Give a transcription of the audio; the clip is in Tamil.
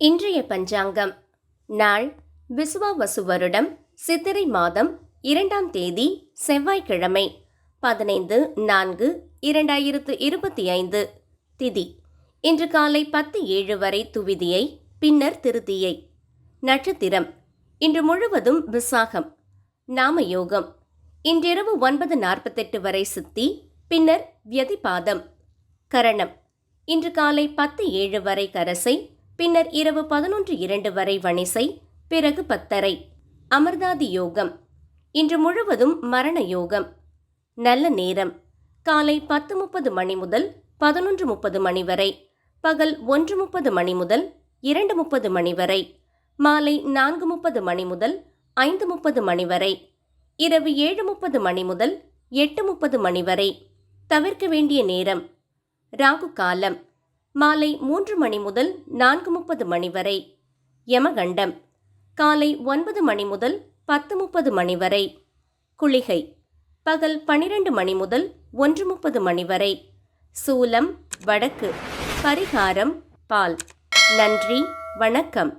இன்றைய பஞ்சாங்கம். நாள் விசுவாவசு வருடம் சித்திரை மாதம் 2ஆம் தேதி செவ்வாய்க்கிழமை 15/4/2025. திதி இன்று காலை 10:07 வரை துவிதியை, பின்னர் திருதியை. நட்சத்திரம் இன்று முழுவதும் விசாகம். நாமயோகம் இன்றிரவு 9:48 வரை சித்தி, பின்னர் வியதிபாதம். கரணம் இன்று காலை 10:07 வரை கரசை, பின்னர் இரவு 11:02 வரை வணிசை, பிறகு 10:30. அமிர்தாதி யோகம் இன்று முழுவதும் மரண யோகம். நல்ல நேரம் காலை 10:30 மணி முதல் 11:30 மணி வரை, பகல் 1:30 மணி முதல் 2:30 மணி வரை, மாலை 4:30 மணி முதல் 5:30 மணி வரை, இரவு 7:30 மணி முதல் 8:30 மணி வரை. தவிர்க்க வேண்டிய நேரம்: ராகு காலம் மாலை 3 மணி முதல் 4:30 மணி வரை. யமகண்டம் காலை 9 மணி முதல் 10:30 மணி வரை. குளிகை பகல் 12 மணி முதல் 1:30 மணி வரை. சூலம் வடக்கு. பரிகாரம் பால். நன்றி, வணக்கம்.